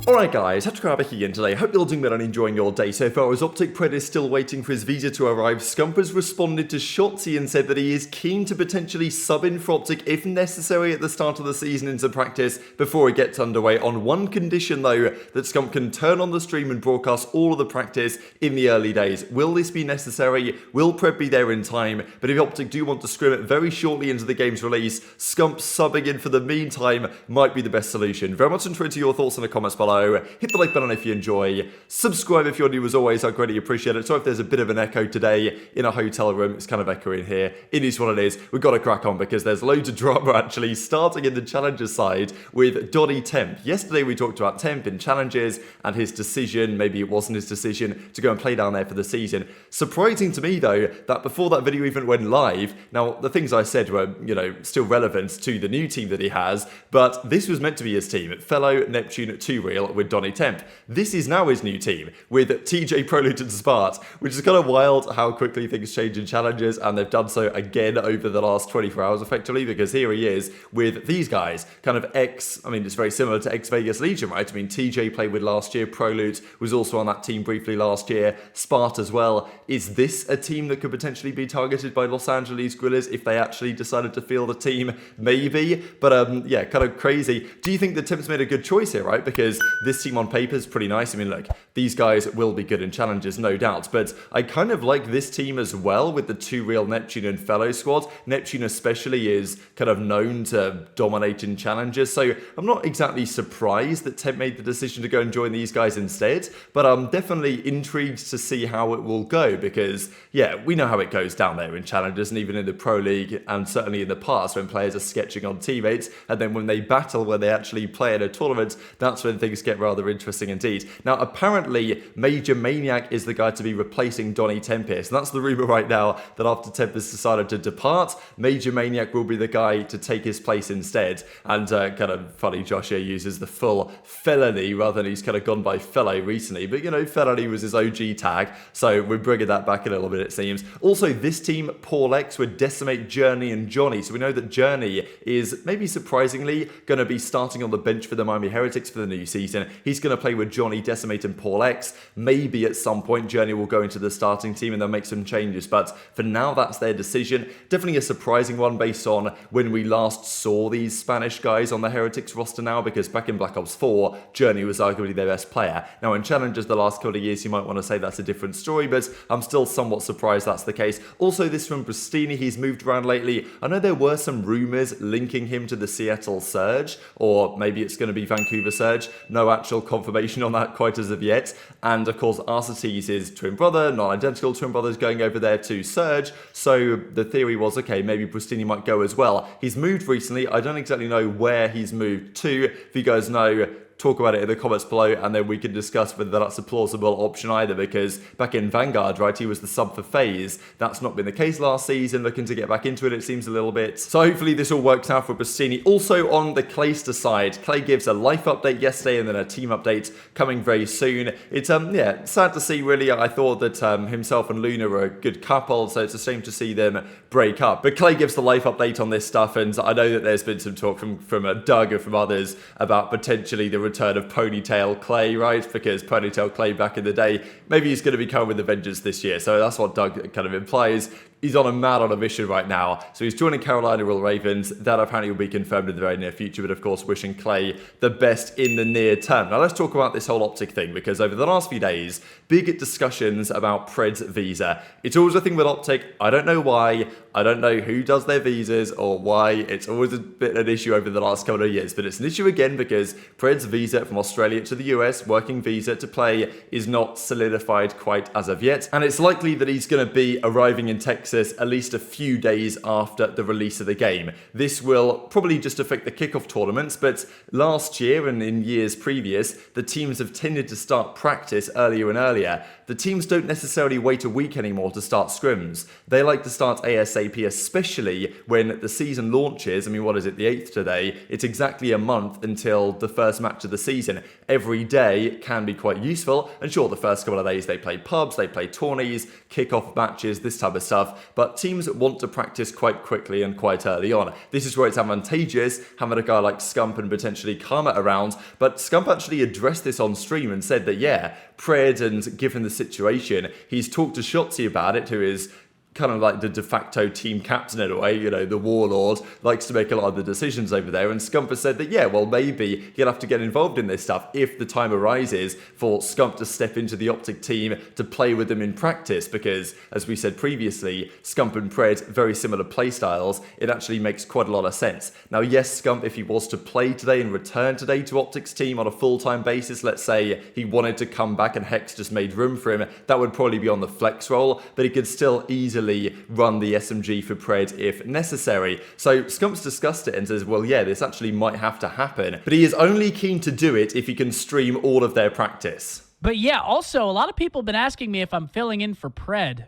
Alright guys, TacticalRab here again today. Hope you're all doing well and enjoying your day so far. As OpTic Pred is still waiting for his visa to arrive, Scump has responded to Shotzzy and said that he is keen to potentially sub in for OpTic if necessary at the start of the season into practice before it gets underway, on one condition though, that Scump can turn on the stream and broadcast all of the practice in the early days. Will this be necessary? Will Pred be there in time? But if OpTic do want to scrim it very shortly into the game's release, Scump subbing in for the meantime might be the best solution. Very much interested in your thoughts in the comments below. Hit the like button if you enjoy. Subscribe if you're new as always. I greatly appreciate it. So if there's a bit of an echo today in a hotel room, it's kind of echoing here. It is what it is. We've got to crack on because there's loads of drama actually starting in the challenges side with Donny Temp. Yesterday we talked about Temp in challenges and his decision, maybe it wasn't his decision, to go and play down there for the season. Surprising to me though that before that video even went live, now the things I said were, still relevant to the new team that he has, but this was meant to be his team. Fellow Neptune 2 Real with Donny Temp. This is now his new team with TJ Prolute and Spart, which is kind of wild how quickly things change in challenges, and they've done so again over the last 24 hours effectively, because here he is with these guys, kind of it's very similar to ex-Vegas Legion, right? I mean, TJ played with last year, Prolute was also on that team briefly last year, Spart as well. Is this a team that could potentially be targeted by Los Angeles Guerrillas if they actually decided to field a team? Maybe, but yeah, kind of crazy. Do you think that Temp's made a good choice here, right? Because this team on paper is pretty nice. I mean, look, these guys will be good in challenges, no doubt, but I kind of like this team as well with the 2 Real Neptune and Fellow squad. Neptune especially is kind of known to dominate in challenges, so I'm not exactly surprised that Temp made the decision to go and join these guys instead, but I'm definitely intrigued to see how it will go because, yeah, we know how it goes down there in challenges and even in the Pro League and certainly in the past when players are sketching on teammates, and then when they battle, when they actually play in a tournament, that's when things get rather interesting indeed. Now, apparently, Major Maniac is the guy to be replacing Donny Temp here. So that's the rumor right now, that after Temp has decided to depart, Major Maniac will be the guy to take his place instead. And kind of funny, Josh here uses the full felony rather than he's kind of gone by fellow recently. But, felony was his OG tag. So we're bringing that back a little bit, it seems. Also, this team, Paul X, would decimate JurNii and Johnny. So we know that JurNii is maybe surprisingly going to be starting on the bench for the Miami Heretics for the new season. He's going to play with Johnny, Decimate and Paul X. Maybe at some point JurNii will go into the starting team and they'll make some changes, but for now that's their decision. Definitely a surprising one based on when we last saw these Spanish guys on the Heretics roster now, because back in Black Ops 4, JurNii was arguably their best player. Now in challenges the last couple of years you might want to say that's a different story, but I'm still somewhat surprised that's the case. Also this from Priestahh, he's moved around lately. I know there were some rumours linking him to the Seattle Surge, or maybe it's going to be Vancouver Surge. No actual confirmation on that quite as of yet. And of course Arcetes is twin brother, non-identical twin brothers going over there to Surge, so the theory was, okay, maybe Priestahh might go as well. He's moved recently. I don't exactly know where he's moved to. If you guys know, talk about it in the comments below, and then we can discuss whether that's a plausible option either, because back in Vanguard, right, he was the sub for FaZe. That's not been the case last season. Looking to get back into it it's a little bit. So hopefully this all works out for Priestahh. Also on the Clayster side, Clay gives a life update yesterday and then a team update coming very soon. It's yeah, sad to see really. I thought that himself and Luna were a good couple, so it's a shame to see them break up. But Clay gives the life update on this stuff, and I know that there's been some talk from Doug and from others about potentially the return of Ponytail Clay, right? Because Ponytail Clay back in the day, maybe he's going to be coming with the Vengeance this year. So that's what Doug kind of implies. He's on a mission right now. So he's joining Carolina Royal Ravens. That apparently will be confirmed in the very near future, but of course wishing Clay the best in the near term. Now let's talk about this whole OpTic thing, because over the last few days, big discussions about Pred's visa. It's always a thing with OpTic. I don't know why. I don't know who does their visas or why. It's always a bit an issue over the last couple of years, but it's an issue again because Pred's visa from Australia to the US, working visa to play, is not solidified quite as of yet. And it's likely that he's going to be arriving in Texas at least a few days after the release of the game. This will probably just affect the kickoff tournaments, but last year and in years previous, the teams have tended to start practice earlier and earlier. The teams don't necessarily wait a week anymore to start scrims. They like to start ASAP, especially when the season launches. I mean, what is it, the 8th today? It's exactly a month until the first match of the season. Every day can be quite useful, and sure, the first couple of days they play pubs, they play tourneys, kickoff matches, this type of stuff. stuff, but teams want to practice quite quickly and quite early on. This is where it's advantageous having a guy like Scump and potentially Karma around, but Scump actually addressed this on stream and said that, yeah, Pred, and given the situation, he's talked to Shotzzy about it, who is kind of like the de facto team captain in a way, you know, the warlord, likes to make a lot of the decisions over there, and Scump has said that, yeah, well, maybe he'll have to get involved in this stuff if the time arises for Scump to step into the OpTic team to play with them in practice, because, as we said previously, Scump and Pred, very similar play styles, it actually makes quite a lot of sense. Now, yes, Scump, if he was to play today and return today to OpTic's team on a full-time basis, let's say he wanted to come back and Hex just made room for him, that would probably be on the flex role, but he could still easily run the SMG for Pred if necessary. So Scump's discussed it and says, well, yeah, this actually might have to happen, but he is only keen to do it if he can stream all of their practice. But yeah, also, a lot of people have been asking me if I'm filling in for Pred.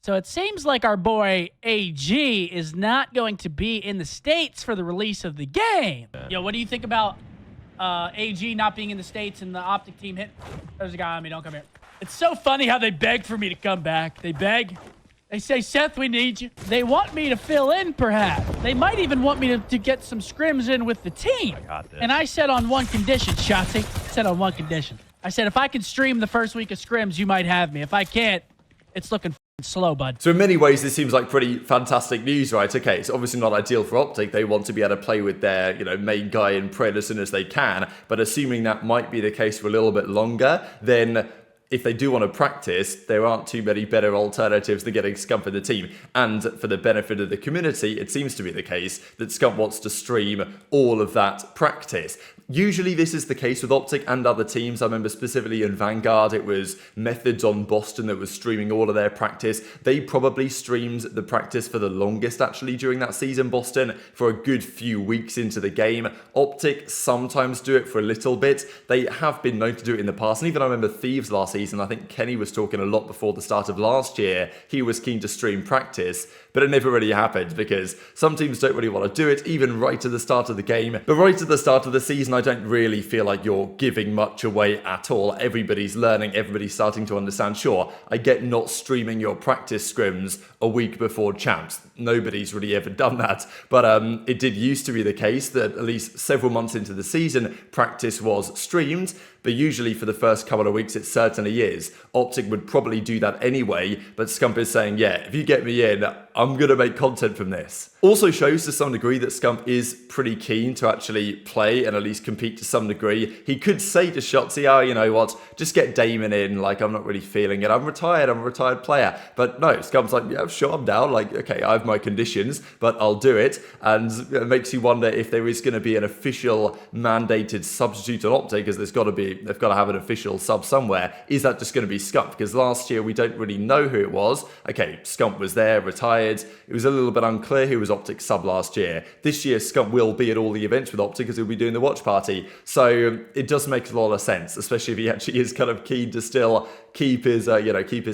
So it seems like our boy AG is not going to be in the States for the release of the game. Yo, what do you think about AG not being in the States and the OpTic team hit? There's a guy on me, don't come here. It's so funny how they beg for me to come back. They beg. They say, Seth, we need you. They want me to fill in, perhaps. They might even want me to get some scrims in with the team. I got this. And I said on one condition, Shotzzy. I said on one condition. I said, if I can stream the first week of scrims, you might have me. If I can't, it's looking slow, bud. So in many ways, this seems like pretty fantastic news, right? Okay, it's obviously not ideal for OpTic. They want to be able to play with their, you know, main guy in Pred as soon as they can. But assuming that might be the case for a little bit longer, then if they do want to practice, there aren't too many better alternatives than getting Scump in the team. And for the benefit of the community, it seems to be the case that Scump wants to stream all of that practice. Usually this is the case with OpTic and other teams. I remember specifically in Vanguard, it was Methods on Boston that was streaming all of their practice. They probably streamed the practice for the longest actually during that season, Boston, for a good few weeks into the game. OpTic sometimes do it for a little bit. They have been known to do it in the past. And even I remember Thieves last season, I think Kenny was talking a lot before the start of last year. He was keen to stream practice, but it never really happened because some teams don't really want to do it, even right at the start of the game. But right at the start of the season, I don't really feel like you're giving much away at all. Everybody's learning, everybody's starting to understand. Sure, I get not streaming your practice scrims a week before champs. Nobody's really ever done that. But it did used to be the case that at least several months into the season, practice was streamed. But usually for the first couple of weeks, it certainly is. OpTic would probably do that anyway, but Scump is saying, yeah, if you get me in, I'm going to make content from this. Also shows to some degree that Scump is pretty keen to actually play and at least compete to some degree. He could say to Shotzzy, oh, you know what, just get Damon in, like, I'm not really feeling it. I'm a retired player. But no, Scump's like, yeah, sure, I'm down. Like, okay, I have my conditions, but I'll do it. And it makes you wonder if there is going to be an official mandated substitute on OpTic, because they've got to have an official sub somewhere. Is that just going to be Scump? Because last year we don't really know who it was. Okay, Scump was there, retired. It was a little bit unclear who was OpTic's sub last year. This year, Scump will be at all the events with OpTic because he'll be doing the watch party. So it does make a lot of sense, especially if he actually is kind of keen to still keep his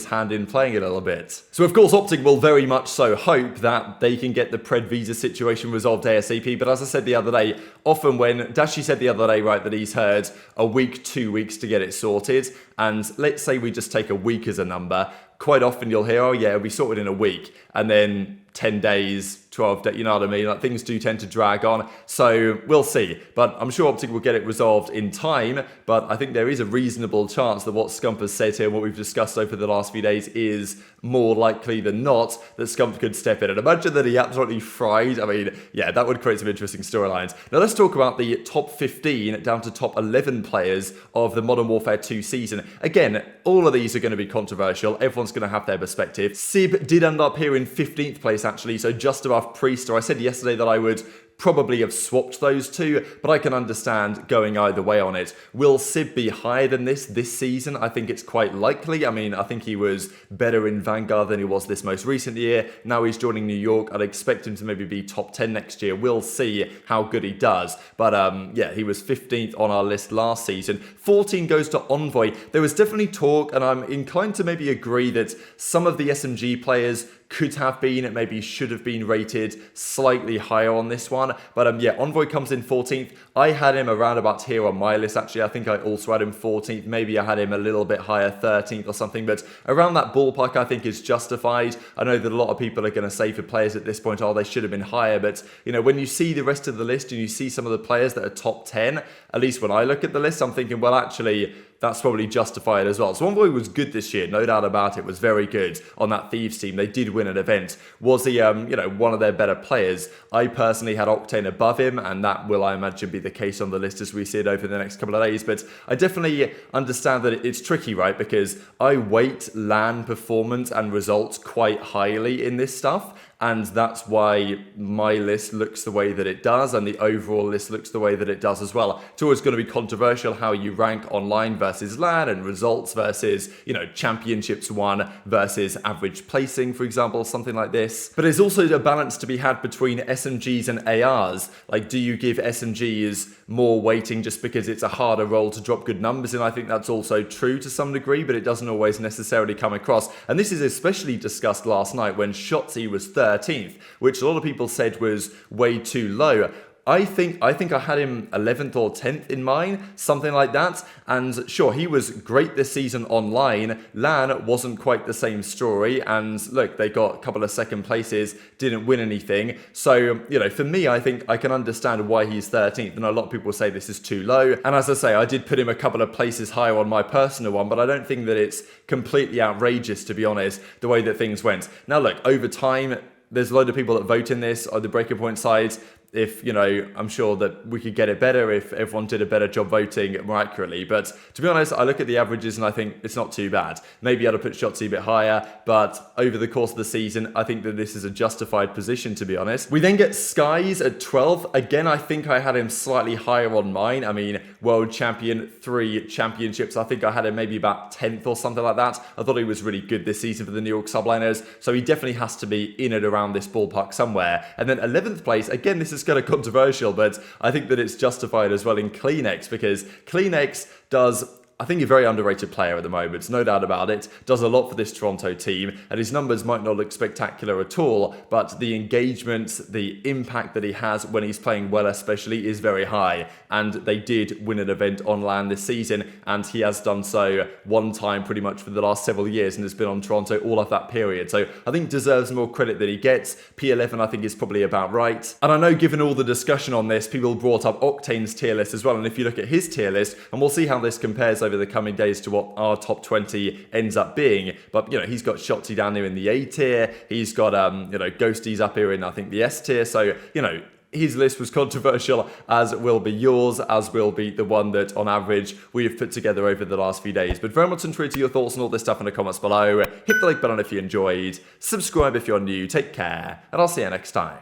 hand in playing a little bit. So of course, OpTic will very much so hope that they can get the Pred visa situation resolved ASAP. But as I said the other day, often when Dashy said the other day, right, that he's heard a week, 2 weeks to get it sorted. And let's say we just take a week as a number. Quite often you'll hear, oh yeah, we sorted in a week. And then 10 days, 12 days, you know what I mean? Like, things do tend to drag on. So we'll see. But I'm sure OpTic will get it resolved in time. But I think there is a reasonable chance that what Scump has said here and what we've discussed over the last few days is more likely than not that Scump could step in. And imagine that he absolutely fried. I mean, yeah, that would create some interesting storylines. Now let's talk about the top 15 down to top 11 players of the Modern Warfare 2 season. Again, all of these are going to be controversial. Everyone's going to have their perspective. Sib did end up here in 15th place, actually, so just above Priestahh. I said yesterday that I would probably have swapped those two, but I can understand going either way on it. Will Sib be higher than this season? I think it's quite likely. I mean, I think he was better in Vanguard than he was this most recent year. Now he's joining New York. I'd expect him to maybe be top 10 next year. We'll see how good he does. But yeah, he was 15th on our list last season. 14 goes to Envoy. There was definitely talk, and I'm inclined to maybe agree that some of the SMG players could have been, maybe should have been rated slightly higher on this one. But yeah, Envoy comes in 14th. I had him around about here on my list, actually. I think I also had him 14th. Maybe I had him a little bit higher, 13th or something. But around that ballpark, I think is justified. I know that a lot of people are going to say for players at this point, oh, they should have been higher. But, you know, when you see the rest of the list and you see some of the players that are top 10, at least when I look at the list, I'm thinking, well, actually, that's probably justified as well. So Envoy was good this year, no doubt about it. Was very good on that Thieves team. They did win an event. Was he, you know, one of their better players? I personally had Octane above him, and that will, I imagine, be the case on the list as we see it over the next couple of days. But I definitely understand that it's tricky, right? Because I weight LAN performance and results quite highly in this stuff. And that's why my list looks the way that it does, and the overall list looks the way that it does as well. It's always going to be controversial how you rank online versus LAN, and results versus, you know, championships won versus average placing, for example, something like this. But there's also a balance to be had between SMGs and ARs. Like, do you give SMGs more weighting just because it's a harder role to drop good numbers? And I think that's also true to some degree, but it doesn't always necessarily come across. And this is especially discussed last night when Shotzzy was 13th, which a lot of people said was way too low. I think I had him 11th or 10th in mine, something like that. And sure, he was great this season online. LAN wasn't quite the same story. And look, they got a couple of second places, didn't win anything. So, you know, for me, I think I can understand why he's 13th. And a lot of people say this is too low. And as I say, I did put him a couple of places higher on my personal one, but I don't think that it's completely outrageous, to be honest, the way that things went. Now, look, over time, there's a load of people that vote in this on the breaking point side. If, you know, I'm sure that we could get it better if everyone did a better job voting more accurately. But to be honest, I look at the averages and I think it's not too bad. Maybe I'd have put Shotzzy a bit higher, but over the course of the season, I think that this is a justified position, to be honest. We then get Skyz at 12th. Again, I think I had him slightly higher on mine. I mean, world champion, 3 championships. I think I had him maybe about 10th or something like that. I thought he was really good this season for the New York Subliners. So he definitely has to be in and around this ballpark somewhere. And then 11th place, again, this is kind of controversial, but I think that it's justified as well in CleanX, because CleanX does, I think, a very underrated player at the moment, no doubt about it, does a lot for this Toronto team, and his numbers might not look spectacular at all, but the engagement, the impact that he has when he's playing well especially is very high, and they did win an event on LAN this season, and he has done so one time pretty much for the last several years, and has been on Toronto all of that period, so I think deserves more credit than he gets. P11 I think is probably about right, and I know given all the discussion on this, people brought up Octane's tier list as well, and if you look at his tier list, and we'll see how this compares over the coming days to what our top 20 ends up being, but you know, he's got Shotzzy down here in the A tier, he's got you know, Ghosty's up here in I think the S tier, so you know, his list was controversial, as will be yours, as will be the one that on average we have put together over the last few days. But very much intrigued to your thoughts on all this stuff in the comments below. Hit the like button if you enjoyed, subscribe if you're new, take care, and I'll see you next time.